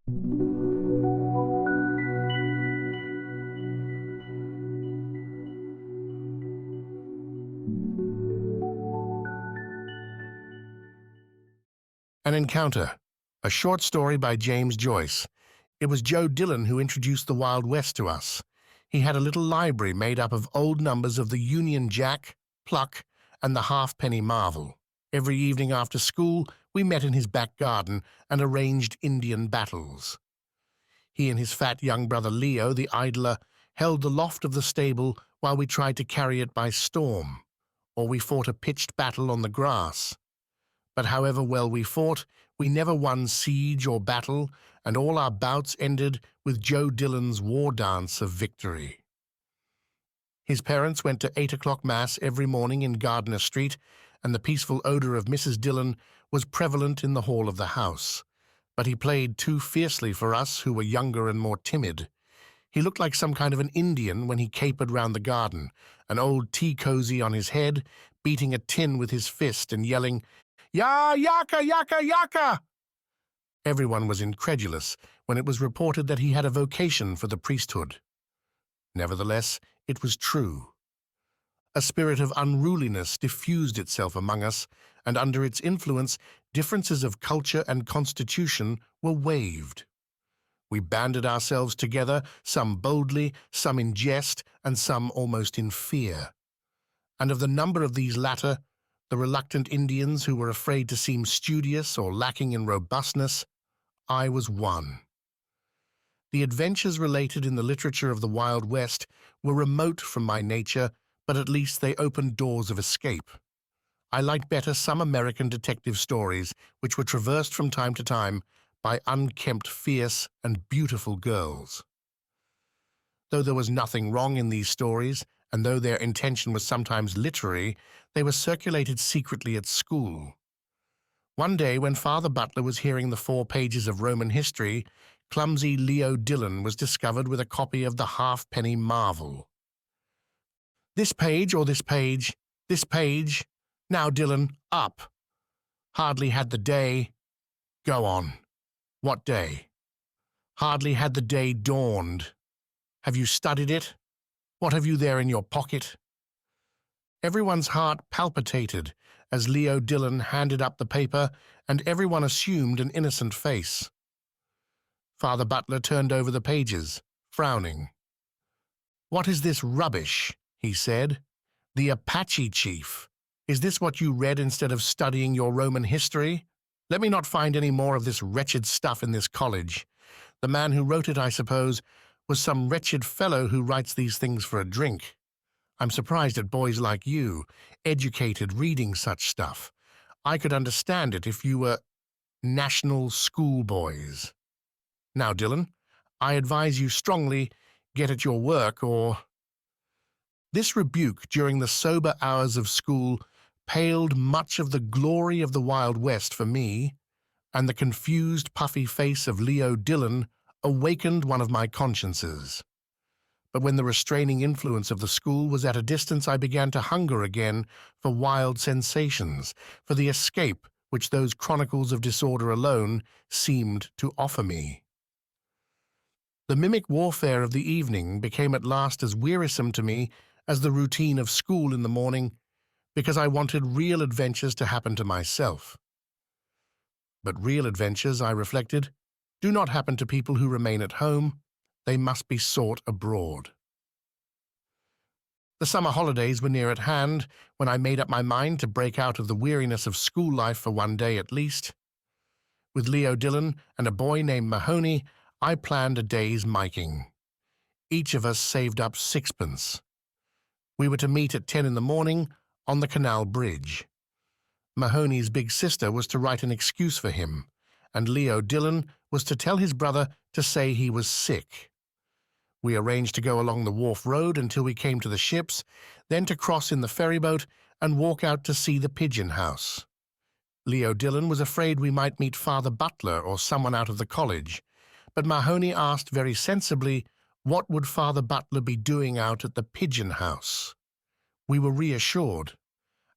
An Encounter, a short story by James Joyce. It was Joe Dillon who introduced the Wild West to us. He had a little library made up of old numbers of the Union Jack, Pluck, and the Halfpenny Marvel. Every evening after school, we met in his back garden and arranged Indian battles. He and his fat young brother Leo, the idler, held the loft of the stable while we tried to carry it by storm, or we fought a pitched battle on the grass. But however well we fought, we never won siege or battle, and all our bouts ended with Joe Dillon's war dance of victory. His parents went to 8 o'clock Mass every morning in Gardiner Street, and the peaceful odor of Mrs. Dillon was prevalent in the hall of the house. But he played too fiercely for us who were younger and more timid. He looked like some kind of an Indian when he capered round the garden, an old tea cozy on his head, beating a tin with his fist and yelling, "Ya, yaka, yaka, yaka!" Everyone was incredulous when it was reported that he had a vocation for the priesthood. Nevertheless, it was true. A spirit of unruliness diffused itself among us, and under its influence, differences of culture and constitution were waived. We banded ourselves together, some boldly, some in jest, and some almost in fear. And of the number of these latter, the reluctant Indians who were afraid to seem studious or lacking in robustness, I was one. The adventures related in the literature of the Wild West were remote from my nature, but at least they opened doors of escape. I liked better some American detective stories, which were traversed from time to time by unkempt, fierce, and beautiful girls. Though there was nothing wrong in these stories, and though their intention was sometimes literary, they were circulated secretly at school. One day, when Father Butler was hearing the 4 pages of Roman history, clumsy Leo Dillon was discovered with a copy of the Halfpenny Marvel. "This page, or this page, this page. Now, Dillon, up. Hardly had the day—" "Go on. What day?" "Hardly had the day dawned. Have you studied it? What have you there in your pocket?" Everyone's heart palpitated as Leo Dillon handed up the paper, and everyone assumed an innocent face. Father Butler turned over the pages, frowning. "What is this rubbish?" he said. "The Apache chief. Is this what you read instead of studying your Roman history? Let me not find any more of this wretched stuff in this college. The man who wrote it, I suppose, was some wretched fellow who writes these things for a drink. I'm surprised at boys like you, educated, reading such stuff. I could understand it if you were national schoolboys. Now, Dillon, I advise you strongly, get at your work or—" This rebuke during the sober hours of school paled much of the glory of the Wild West for me, and the confused, puffy face of Leo Dillon awakened one of my consciences. But when the restraining influence of the school was at a distance, I began to hunger again for wild sensations, for the escape which those chronicles of disorder alone seemed to offer me. The mimic warfare of the evening became at last as wearisome to me as the routine of school in the morning, because I wanted real adventures to happen to myself. But real adventures, I reflected, do not happen to people who remain at home. They must be sought abroad. The summer holidays were near at hand when I made up my mind to break out of the weariness of school life for one day at least. With Leo Dillon and a boy named Mahoney, I planned a day's miking. Each of us saved up 6pence. We were to meet at 10 in the morning on the canal bridge. Mahoney's big sister was to write an excuse for him, and Leo Dillon was to tell his brother to say he was sick. We arranged to go along the wharf road until we came to the ships, then to cross in the ferryboat and walk out to see the pigeon house. Leo Dillon was afraid we might meet Father Butler or someone out of the college, but Mahoney asked very sensibly what would Father Butler be doing out at the pigeon house. We were reassured,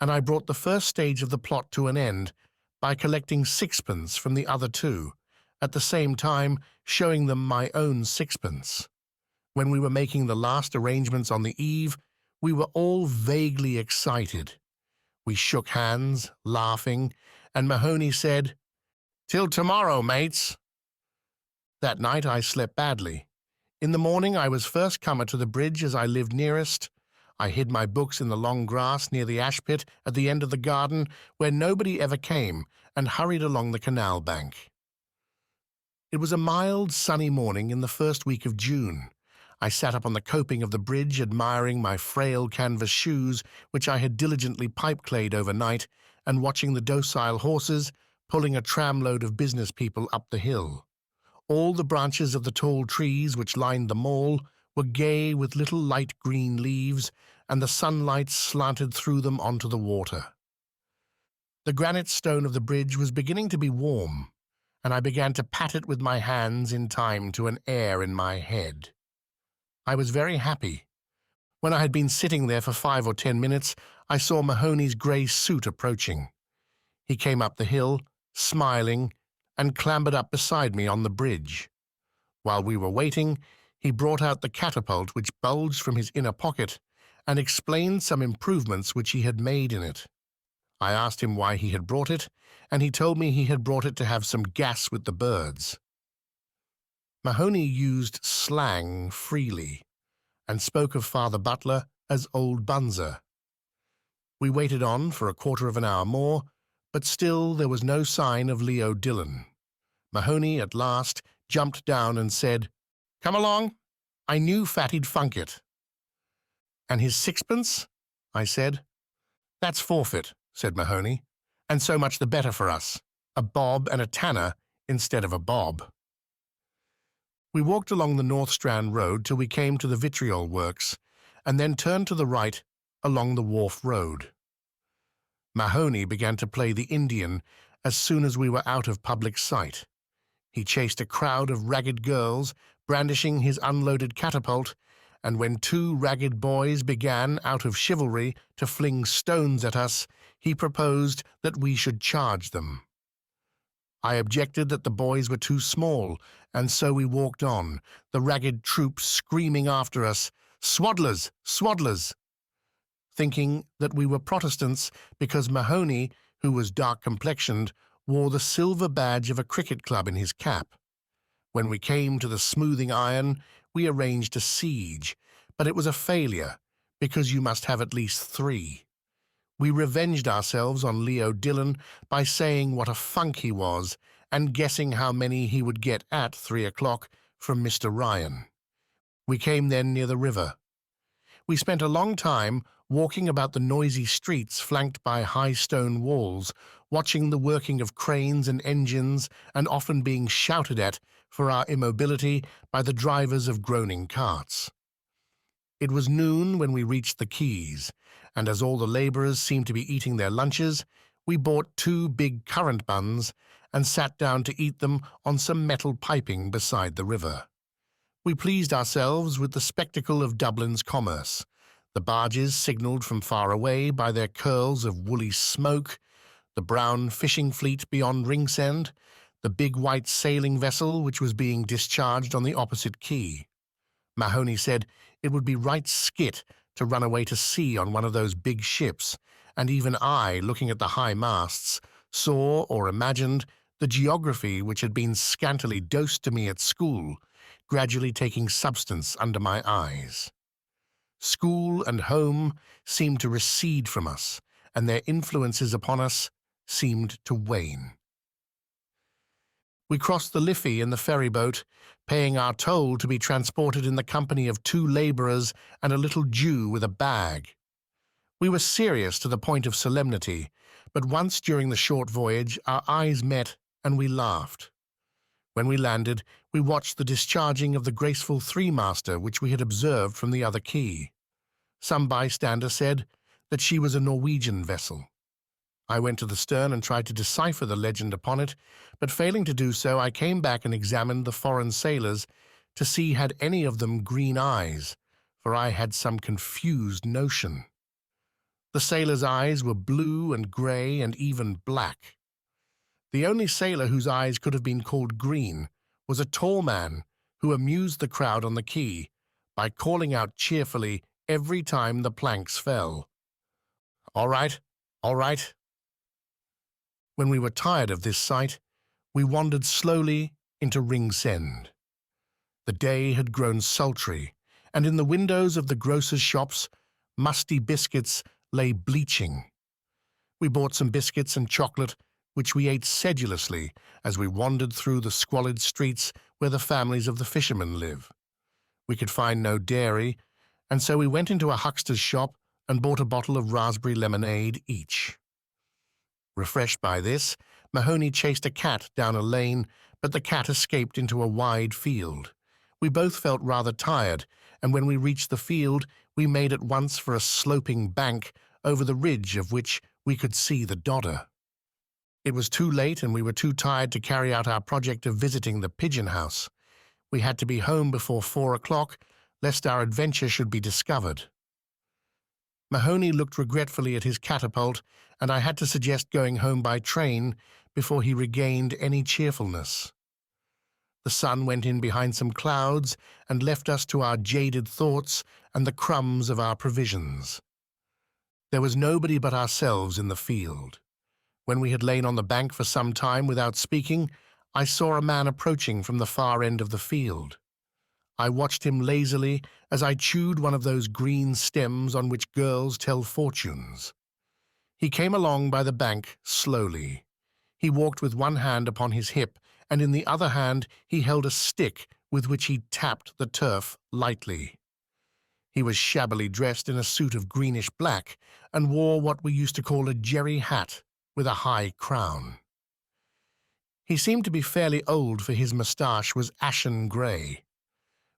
and I brought the first stage of the plot to an end by collecting 6pence from the other 2, at the same time showing them my own sixpence. When we were making the last arrangements on the eve, we were all vaguely excited. We shook hands, laughing, and Mahoney said, "Till tomorrow, mates." That night I slept badly. In the morning I was first comer to the bridge as I lived nearest. I hid my books in the long grass near the ash pit at the end of the garden where nobody ever came, and hurried along the canal bank. It was a mild, sunny morning in the first week of June. I sat up on the coping of the bridge admiring my frail canvas shoes, which I had diligently pipe-clayed overnight, and watching the docile horses pulling a tramload of business people up the hill. All the branches of the tall trees which lined the mall were gay with little light green leaves, and the sunlight slanted through them onto the water. The granite stone of the bridge was beginning to be warm, and I began to pat it with my hands in time to an air in my head. I was very happy. When I had been sitting there for 5 or 10 minutes, I saw Mahoney's grey suit approaching. He came up the hill, smiling, and clambered up beside me on the bridge. While we were waiting, he brought out the catapult which bulged from his inner pocket and explained some improvements which he had made in it. I asked him why he had brought it, and he told me he had brought it to have some gas with the birds. Mahoney used slang freely and spoke of Father Butler as Old Bunzer. We waited on for a quarter of an hour more, but still there was no sign of Leo Dillon. Mahoney at last jumped down and said, "Come along. I knew Fatty'd funk it." "And his sixpence?" I said. "That's forfeit," said Mahoney, "and so much the better for us. A bob and a tanner instead of a bob." We walked along the North Strand Road till we came to the vitriol works, and then turned to the right along the Wharf Road. Mahoney began to play the Indian as soon as we were out of public sight. He chased a crowd of ragged girls, brandishing his unloaded catapult, and when 2 ragged boys began, out of chivalry, to fling stones at us, he proposed that we should charge them. I objected that the boys were too small, and so we walked on, the ragged troop screaming after us, "Swaddlers! Swaddlers!" thinking that we were Protestants because Mahoney, who was dark-complexioned, wore the silver badge of a cricket club in his cap. When we came to the smoothing iron, we arranged a siege, but it was a failure, because you must have at least 3. We revenged ourselves on Leo Dillon by saying what a funk he was and guessing how many he would get at 3 o'clock from Mr. Ryan. We came then near the river. We spent a long time walking about the noisy streets flanked by high stone walls, watching the working of cranes and engines, and often being shouted at for our immobility by the drivers of groaning carts. It was noon when we reached the quays, and as all the labourers seemed to be eating their lunches, we bought 2 big currant buns and sat down to eat them on some metal piping beside the river. We pleased ourselves with the spectacle of Dublin's commerce. The barges signalled from far away by their curls of woolly smoke, the brown fishing fleet beyond Ringsend, the big white sailing vessel which was being discharged on the opposite quay. Mahoney said it would be right skit to run away to sea on one of those big ships, and even I, looking at the high masts, saw or imagined the geography which had been scantily dosed to me at school, gradually taking substance under my eyes. School and home seemed to recede from us, and their influences upon us seemed to wane. We crossed the Liffey in the ferry-boat, paying our toll to be transported in the company of 2 labourers and a little Jew with a bag. We were serious to the point of solemnity, but once during the short voyage our eyes met and we laughed. When we landed, we watched the discharging of the graceful 3-master which we had observed from the other quay. Some bystander said that she was a Norwegian vessel. I went to the stern and tried to decipher the legend upon it, but failing to do so, I came back and examined the foreign sailors to see had any of them green eyes, for I had some confused notion. The sailors' eyes were blue and grey and even black. The only sailor whose eyes could have been called green was a tall man who amused the crowd on the quay by calling out cheerfully every time the planks fell. "All right, all right." When we were tired of this sight, we wandered slowly into Ringsend. The day had grown sultry, and in the windows of the grocers' shops, musty biscuits lay bleaching. We bought some biscuits and chocolate, which we ate sedulously as we wandered through the squalid streets where the families of the fishermen live. We could find no dairy, and so we went into a huckster's shop and bought a bottle of raspberry lemonade each. Refreshed by this, Mahoney chased a cat down a lane, but the cat escaped into a wide field. We both felt rather tired, and when we reached the field, we made at once for a sloping bank over the ridge of which we could see the Dodder. It was too late, and we were too tired to carry out our project of visiting the pigeon house. We had to be home before 4 o'clock, lest our adventure should be discovered. Mahoney looked regretfully at his catapult, and I had to suggest going home by train before he regained any cheerfulness. The sun went in behind some clouds and left us to our jaded thoughts and the crumbs of our provisions. There was nobody but ourselves in the field. When we had lain on the bank for some time without speaking, I saw a man approaching from the far end of the field. I watched him lazily as I chewed one of those green stems on which girls tell fortunes. He came along by the bank slowly. He walked with one hand upon his hip, and in the other hand he held a stick with which he tapped the turf lightly. He was shabbily dressed in a suit of greenish black, and wore what we used to call a jerry hat with a high crown. He seemed to be fairly old, for his moustache was ashen grey.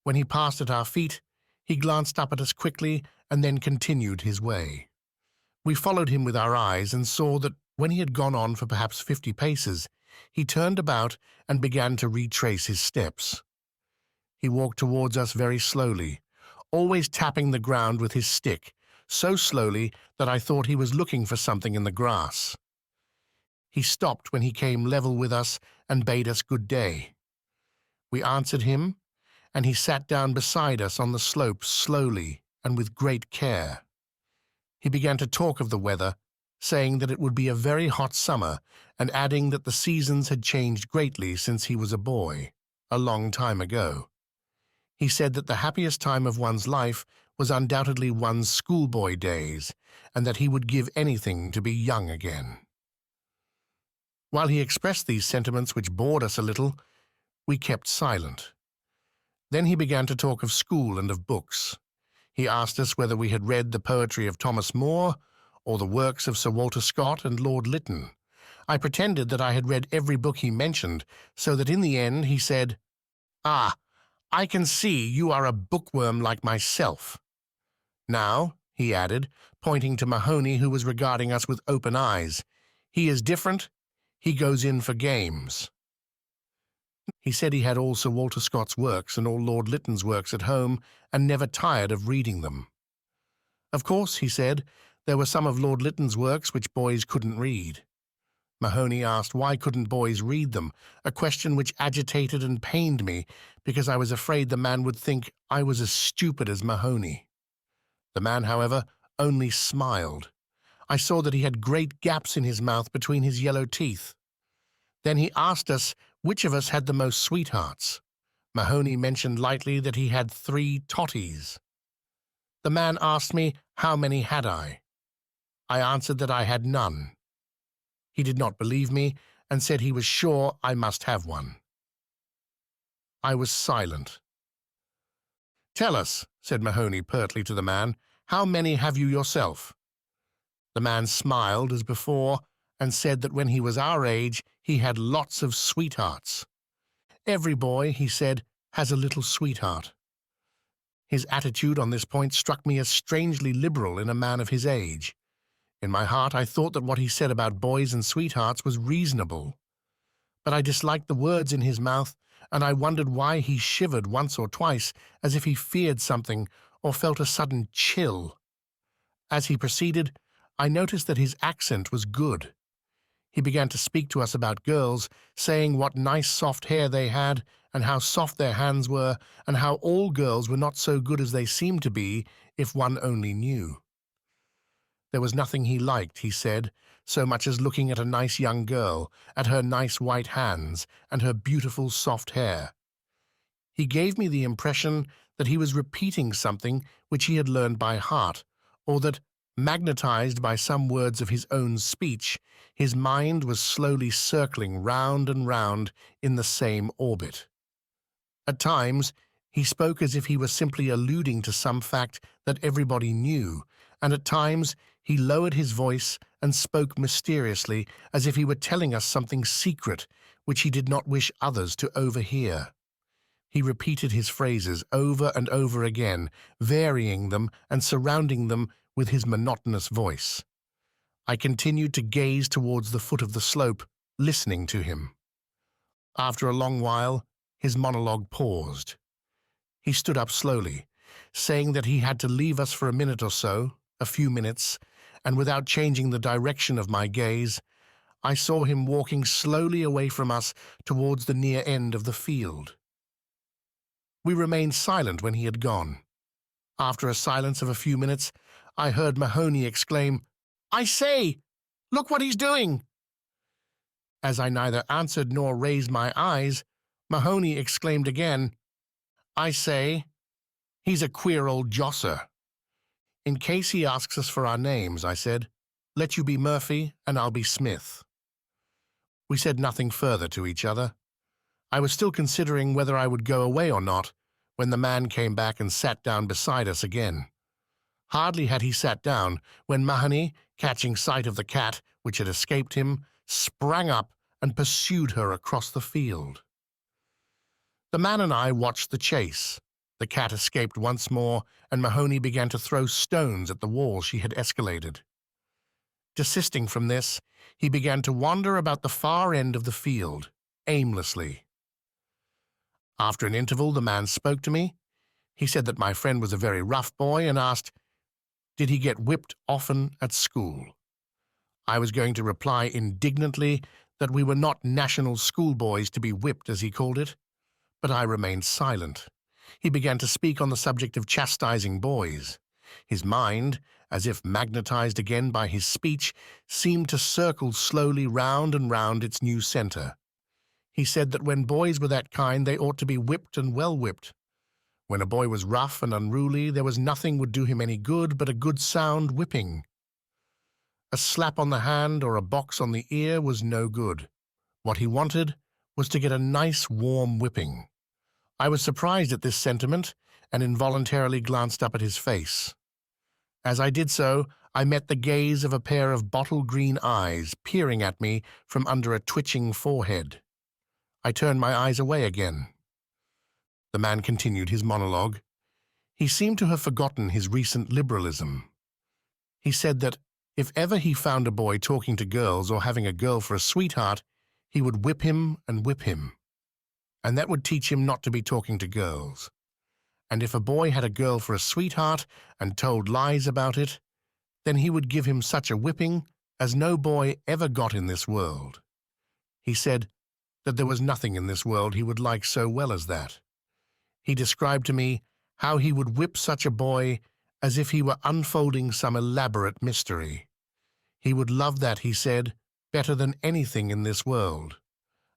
When he passed at our feet, he glanced up at us quickly and then continued his way. We followed him with our eyes and saw that when he had gone on for perhaps 50 paces, he turned about and began to retrace his steps. He walked towards us very slowly, always tapping the ground with his stick, so slowly that I thought he was looking for something in the grass. He stopped when he came level with us and bade us good day. We answered him, and he sat down beside us on the slope slowly and with great care. He began to talk of the weather, saying that it would be a very hot summer, and adding that the seasons had changed greatly since he was a boy, a long time ago. He said that the happiest time of one's life was undoubtedly one's schoolboy days, and that he would give anything to be young again. While he expressed these sentiments, which bored us a little, we kept silent. Then he began to talk of school and of books. He asked us whether we had read the poetry of Thomas Moore or the works of Sir Walter Scott and Lord Lytton. I pretended that I had read every book he mentioned, so that in the end he said, "Ah, I can see you are a bookworm like myself. Now," he added, pointing to Mahoney, who was regarding us with open eyes, "he is different. He goes in for games." He said he had all Sir Walter Scott's works and all Lord Lytton's works at home, and never tired of reading them. Of course, he said, there were some of Lord Lytton's works which boys couldn't read. Mahoney asked why couldn't boys read them, a question which agitated and pained me, because I was afraid the man would think I was as stupid as Mahoney. The man, however, only smiled. I saw that he had great gaps in his mouth between his yellow teeth. Then he asked us which of us had the most sweethearts. Mahoney mentioned lightly that he had 3 totties. The man asked me how many had I. I answered that I had none. He did not believe me and said he was sure I must have one. I was silent. "Tell us," said Mahoney pertly to the man, "how many have you yourself?" The man smiled as before and said that when he was our age he had lots of sweethearts. Every boy, he said, has a little sweetheart. His attitude on this point struck me as strangely liberal in a man of his age. In my heart I thought that what he said about boys and sweethearts was reasonable. But I disliked the words in his mouth, and I wondered why he shivered once or twice as if he feared something or felt a sudden chill. As he proceeded, I noticed that his accent was good. He began to speak to us about girls, saying what nice soft hair they had, and how soft their hands were, and how all girls were not so good as they seemed to be if one only knew. There was nothing he liked, he said, so much as looking at a nice young girl, at her nice white hands, and her beautiful soft hair. He gave me the impression that he was repeating something which he had learned by heart, or that, magnetized by some words of his own speech, his mind was slowly circling round and round in the same orbit. At times, he spoke as if he were simply alluding to some fact that everybody knew, and at times he lowered his voice and spoke mysteriously as if he were telling us something secret which he did not wish others to overhear. He repeated his phrases over and over again, varying them and surrounding them with his monotonous voice. I continued to gaze towards the foot of the slope, listening to him. After a long while, his monologue paused. He stood up slowly, saying that he had to leave us for a minute or so, a few minutes, and without changing the direction of my gaze, I saw him walking slowly away from us towards the near end of the field. We remained silent when he had gone. After a silence of a few minutes, I heard Mahoney exclaim, "I say, look what he's doing!" As I neither answered nor raised my eyes, Mahoney exclaimed again, "I say, he's a queer old josser." "In case he asks us for our names," I said, "let you be Murphy and I'll be Smith." We said nothing further to each other. I was still considering whether I would go away or not, when the man came back and sat down beside us again. Hardly had he sat down when Mahoney, catching sight of the cat, which had escaped him, sprang up and pursued her across the field. The man and I watched the chase. The cat escaped once more, and Mahoney began to throw stones at the wall she had escaladed. Desisting from this, he began to wander about the far end of the field, aimlessly. After an interval, the man spoke to me. He said that my friend was a very rough boy and asked, did he get whipped often at school? I was going to reply indignantly that we were not national schoolboys to be whipped, as he called it, but I remained silent. He began to speak on the subject of chastising boys. His mind, as if magnetized again by his speech, seemed to circle slowly round and round its new center. He said that when boys were that kind, they ought to be whipped and well whipped. When a boy was rough and unruly, there was nothing would do him any good but a good sound whipping. A slap on the hand or a box on the ear was no good. What he wanted was to get a nice warm whipping. I was surprised at this sentiment and involuntarily glanced up at his face. As I did so, I met the gaze of a pair of bottle-green eyes peering at me from under a twitching forehead. I turned my eyes away again. The man continued his monologue. He seemed to have forgotten his recent liberalism. He said that if ever he found a boy talking to girls or having a girl for a sweetheart, he would whip him, and that would teach him not to be talking to girls. And if a boy had a girl for a sweetheart and told lies about it, then he would give him such a whipping as no boy ever got in this world. He said that there was nothing in this world he would like so well as that. He described to me how he would whip such a boy as if he were unfolding some elaborate mystery. He would love that, he said, better than anything in this world.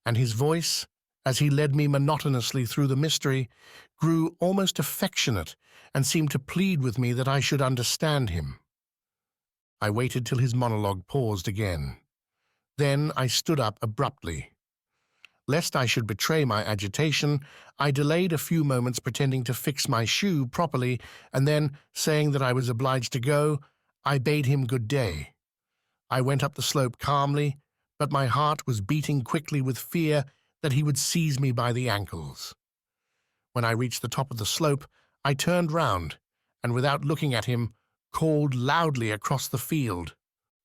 And his voice, as he led me monotonously through the mystery, grew almost affectionate and seemed to plead with me that I should understand him. I waited till his monologue paused again. Then I stood up abruptly. Lest I should betray my agitation, I delayed a few moments pretending to fix my shoe properly, and then, saying that I was obliged to go, I bade him good day. I went up the slope calmly, but my heart was beating quickly with fear that he would seize me by the ankles. When I reached the top of the slope, I turned round, and without looking at him, called loudly across the field,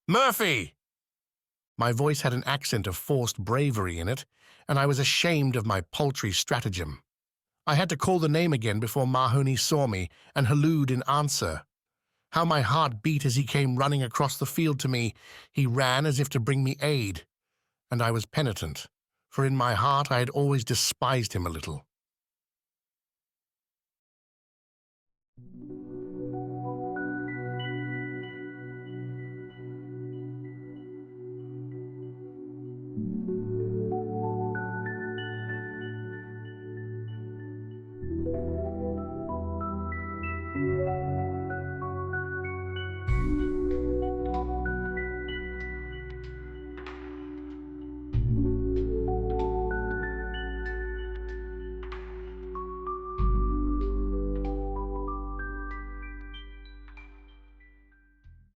"Murphy!" My voice had an accent of forced bravery in it, and I was ashamed of my paltry stratagem. I had to call the name again before Mahoney saw me and hallooed in answer. How my heart beat as he came running across the field to me. He ran as if to bring me aid. and I was penitent, for in my heart I had always despised him a little.